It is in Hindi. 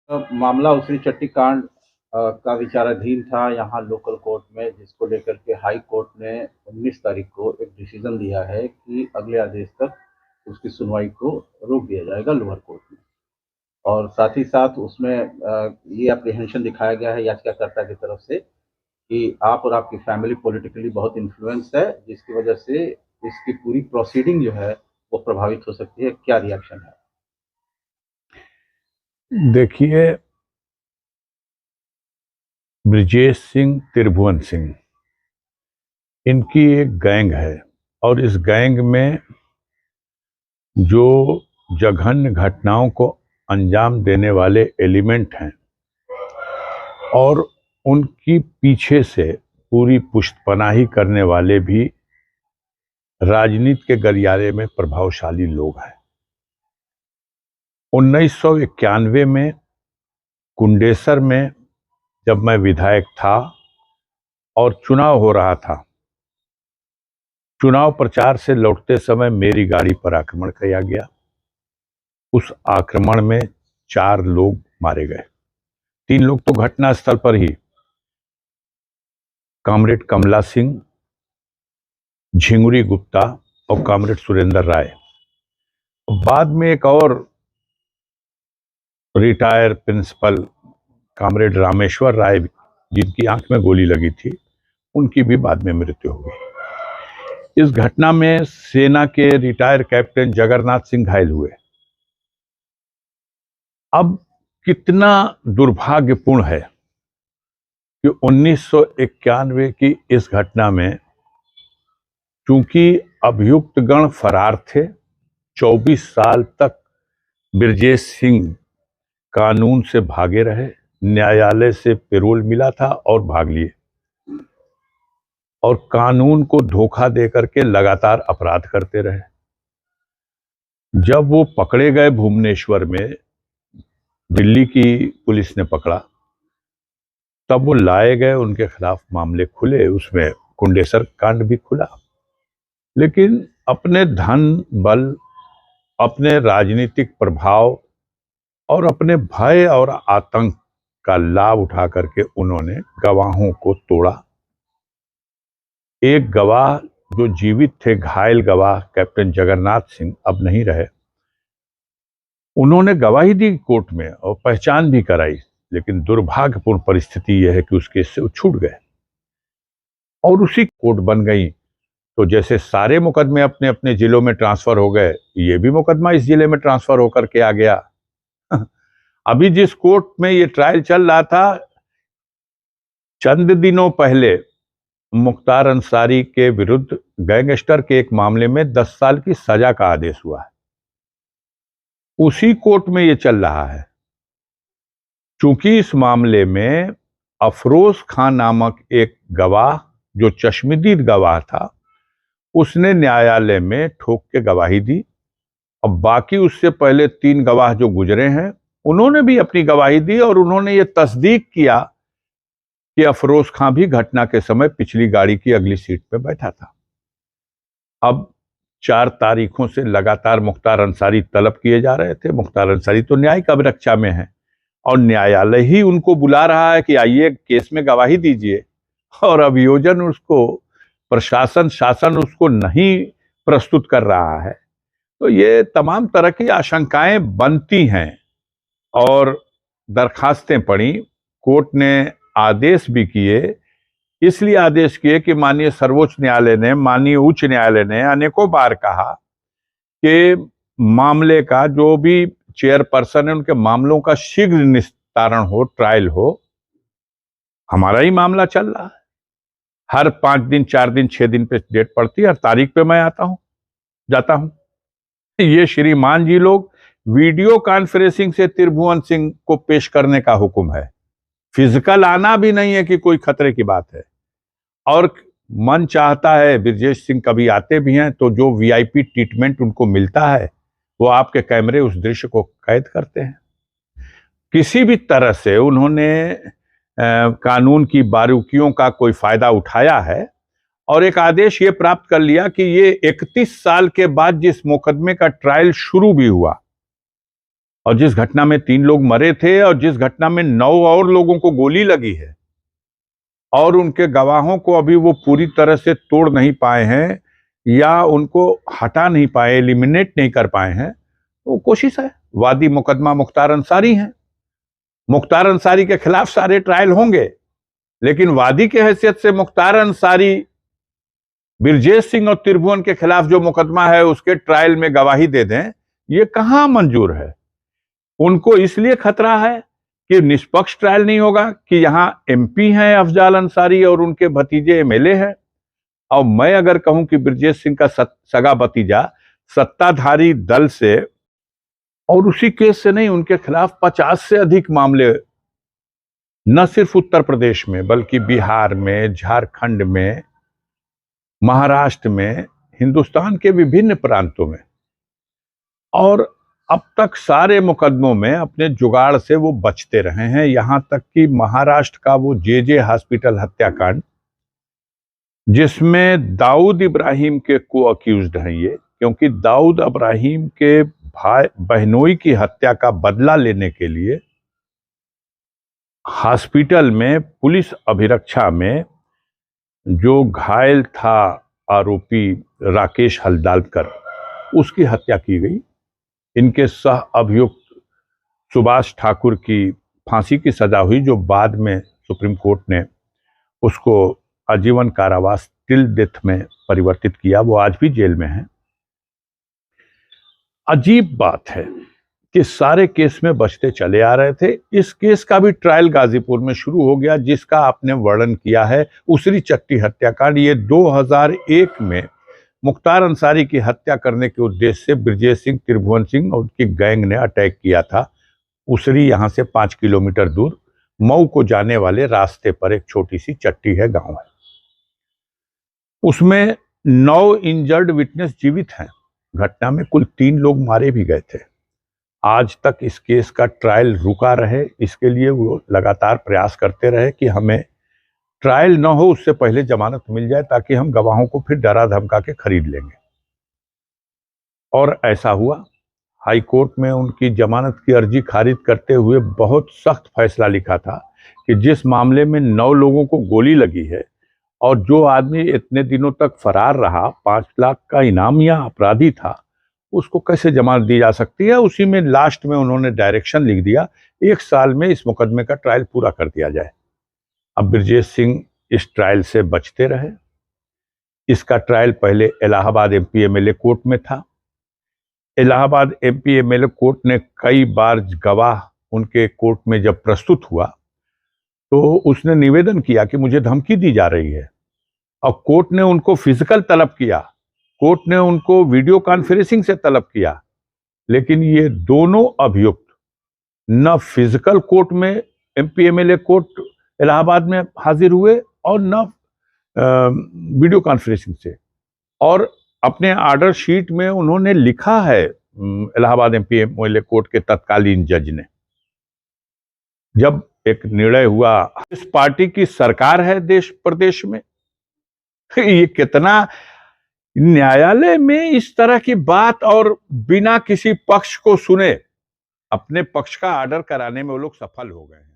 मामला उसी चट्टी कांड का विचाराधीन था यहाँ लोकल कोर्ट में, जिसको लेकर के हाई कोर्ट ने 19 तारीख को एक डिसीजन दिया है कि अगले आदेश तक उसकी सुनवाई को रोक दिया जाएगा लोअर कोर्ट में। और साथ ही साथ उसमें ये एप्रीहेंशन दिखाया गया है याचिकाकर्ता की तरफ से कि आप और आपकी फैमिली पॉलिटिकली बहुत इन्फ्लुएंस है, जिसकी वजह से इसकी पूरी प्रोसीडिंग जो है वो प्रभावित हो सकती है। क्या रिएक्शन है? देखिए, ब्रिजेश सिंह, त्रिभुवन सिंह, इनकी एक गैंग है और इस गैंग में जो जघन्य घटनाओं को अंजाम देने वाले एलिमेंट हैं और उनकी पीछे से पूरी पुष्टपनाही करने वाले भी राजनीति के गलियारे में प्रभावशाली लोग हैं। 1991 में कुंडेसर में जब मैं विधायक था और चुनाव हो रहा था, चुनाव प्रचार से लौटते समय मेरी गाड़ी पर आक्रमण किया गया। उस आक्रमण में 4 लोग मारे गए, 3 लोग तो घटनास्थल पर ही, कॉमरेड कमला सिंह, झिंगुरी गुप्ता और कॉमरेड सुरेंद्र राय। बाद में एक और रिटायर प्रिंसिपल कॉमरेड रामेश्वर राय, जिनकी आंख में गोली लगी थी, उनकी भी बाद में मृत्यु हो गई। इस घटना में सेना के रिटायर कैप्टन जगन्नाथ सिंह घायल हुए। अब कितना दुर्भाग्यपूर्ण है कि 1991 की इस घटना में चूंकि अभियुक्त गण फरार थे, 24 साल तक ब्रिजेश सिंह कानून से भागे रहे, न्यायालय से पैरोल मिला था और भाग लिए और कानून को धोखा देकर के लगातार अपराध करते रहे। जब वो पकड़े गए भुवनेश्वर में, दिल्ली की पुलिस ने पकड़ा, तब वो लाए गए, उनके खिलाफ मामले खुले, उसमें कुंडेसर कांड भी खुला। लेकिन अपने धन बल, अपने राजनीतिक प्रभाव और अपने भय और आतंक का लाभ उठा करके उन्होंने गवाहों को तोड़ा। एक गवाह जो जीवित थे, घायल गवाह कैप्टन जगन्नाथ सिंह, अब नहीं रहे, उन्होंने गवाही दी कोर्ट में और पहचान भी कराई, लेकिन दुर्भाग्यपूर्ण परिस्थिति यह है कि उस केस से वो छूट गए और उसी कोर्ट बन गई। तो जैसे सारे मुकदमे अपने अपने जिलों में ट्रांसफर हो गए, ये भी मुकदमा इस जिले में ट्रांसफर होकर के आ गया। अभी जिस कोर्ट में ये ट्रायल चल रहा था, चंद दिनों पहले मुख्तार अंसारी के विरुद्ध गैंगस्टर के एक मामले में 10 साल की सजा का आदेश हुआ है। उसी कोर्ट में ये चल रहा है। चूंकि इस मामले में अफरोज खान नामक एक गवाह, जो चश्मदीद गवाह था, उसने न्यायालय में ठोक के गवाही दी। अब बाकी उससे पहले 3 गवाह जो गुजरे हैं, उन्होंने भी अपनी गवाही दी और उन्होंने ये तस्दीक किया कि अफरोज खान भी घटना के समय पिछली गाड़ी की अगली सीट पे बैठा था। अब 4 तारीखों से लगातार मुख्तार अंसारी तलब किए जा रहे थे। मुख्तार अंसारी तो न्यायिक अभिरक्षा में है और न्यायालय ही उनको बुला रहा है कि आइए केस में गवाही दीजिए, और अभियोजन उसको, प्रशासन, शासन उसको नहीं प्रस्तुत कर रहा है। तो ये तमाम तरह की आशंकाएं बनती हैं और दरखास्तें पड़ी। कोर्ट ने आदेश भी किए, इसलिए आदेश किए कि माननीय सर्वोच्च न्यायालय ने, माननीय उच्च न्यायालय ने अनेकों बार कहा कि मामले का जो भी चेयरपर्सन है, उनके मामलों का शीघ्र निस्तारण हो, ट्रायल हो। हमारा ही मामला चल रहा है, हर 5 दिन, 4 दिन, 6 दिन पे डेट पड़ती है, हर तारीख पे मैं जाता हूं। ये श्रीमान जी लोग वीडियो कॉन्फ्रेंसिंग से त्रिभुवन सिंह को पेश करने का हुक्म है, फिजिकल आना भी नहीं है कि कोई खतरे की बात है। और मन चाहता है, ब्रिजेश सिंह कभी आते भी हैं तो जो वीआईपी ट्रीटमेंट उनको मिलता है, वो आपके कैमरे उस दृश्य को कैद करते हैं। किसी भी तरह से उन्होंने कानून की बारीकियों का कोई फायदा उठाया है और एक आदेश ये प्राप्त कर लिया कि ये 31 साल के बाद जिस मुकदमे का ट्रायल शुरू भी हुआ, और जिस घटना में 3 लोग मरे थे और जिस घटना में 9 और लोगों को गोली लगी है और उनके गवाहों को अभी वो पूरी तरह से तोड़ नहीं पाए हैं या उनको हटा नहीं पाए, एलिमिनेट नहीं कर पाए हैं, वो कोशिश है। वादी मुकदमा मुख्तार अंसारी हैं। मुख्तार अंसारी के खिलाफ सारे ट्रायल होंगे, लेकिन वादी के हैसियत से मुख्तार अंसारी ब्रजेश सिंह और त्रिभुवन के खिलाफ जो मुकदमा है उसके ट्रायल में गवाही दे दें, ये कहां मंजूर है। उनको इसलिए खतरा है कि निष्पक्ष ट्रायल नहीं होगा, कि यहां एमपी हैं अफजाल अंसारी और उनके भतीजे एमएलए हैं। और मैं अगर कहूं कि ब्रजेश सिंह का सगा भतीजा सत्ताधारी दल से और उसी केस से नहीं, उनके खिलाफ 50 से अधिक मामले न सिर्फ उत्तर प्रदेश में बल्कि बिहार में, झारखंड में, महाराष्ट्र में, हिंदुस्तान के विभिन्न प्रांतों में, और अब तक सारे मुकदमों में अपने जुगाड़ से वो बचते रहे हैं। यहां तक कि महाराष्ट्र का वो जे हॉस्पिटल हत्याकांड, जिसमें दाऊद इब्राहिम के को अक्यूज्ड हैं ये, क्योंकि दाऊद इब्राहिम के भाई बहनोई की हत्या का बदला लेने के लिए हॉस्पिटल में पुलिस अभिरक्षा में जो घायल था आरोपी राकेश हल्दालकर, उसकी हत्या की गई। इनके सह अभियुक्त सुभाष ठाकुर की फांसी की सजा हुई, जो बाद में सुप्रीम कोर्ट ने उसको आजीवन कारावास टिल डेथ में परिवर्तित किया। वो आज भी जेल में है। अजीब बात है कि सारे केस में बचते चले आ रहे थे। इस केस का भी ट्रायल गाजीपुर में शुरू हो गया, जिसका आपने वर्णन किया है, उसरी चट्टी हत्याकांड। ये 2001 में मुख्तार अंसारी की हत्या करने के उद्देश्य से ब्रजेश सिंह, त्रिभुवन सिंह और उनकी गैंग ने अटैक किया था। उसरी यहां से 5 किलोमीटर दूर मऊ को जाने वाले रास्ते पर एक छोटी सी चट्टी है, गांव है। उसमें 9 इंजर्ड विटनेस जीवित हैं। घटना में कुल 3 लोग मारे भी गए थे। आज तक इस केस का ट्रायल रुका रहे, इसके लिए वो लगातार प्रयास करते रहे कि हमें ट्रायल न हो उससे पहले जमानत मिल जाए, ताकि हम गवाहों को फिर डरा धमका के खरीद लेंगे। और ऐसा हुआ। हाई कोर्ट में उनकी जमानत की अर्जी खारिज करते हुए बहुत सख्त फैसला लिखा था कि जिस मामले में 9 लोगों को गोली लगी है और जो आदमी इतने दिनों तक फरार रहा, 5 लाख का इनामिया अपराधी था, उसको कैसे जमानत दी जा सकती है। उसी में लास्ट में उन्होंने डायरेक्शन लिख दिया, 1 साल में इस मुकदमे का ट्रायल पूरा कर दिया जाए। अब ब्रजेश सिंह इस ट्रायल से बचते रहे। इसका ट्रायल पहले इलाहाबाद एमपी एमएलए कोर्ट में था। इलाहाबाद एमपी एमएलए कोर्ट ने कई बार गवाह उनके कोर्ट में जब प्रस्तुत हुआ तो उसने निवेदन किया कि मुझे धमकी दी जा रही है, और कोर्ट ने उनको फिजिकल तलब किया, कोर्ट ने उनको वीडियो कॉन्फ्रेंसिंग से तलब किया। लेकिन ये दोनों अभियुक्त न फिजिकल कोर्ट में एमपी एमएलए कोर्ट इलाहाबाद में हाजिर हुए और न वीडियो कॉन्फ्रेंसिंग से। और अपने ऑर्डर शीट में उन्होंने लिखा है, इलाहाबाद एमपी एमएलए कोर्ट के तत्कालीन जज ने, जब एक निर्णय हुआ, इस पार्टी की सरकार है देश प्रदेश में, ये कितना न्यायालय में इस तरह की बात और बिना किसी पक्ष को सुने अपने पक्ष का ऑर्डर कराने में वो लोग सफल हो गए हैं।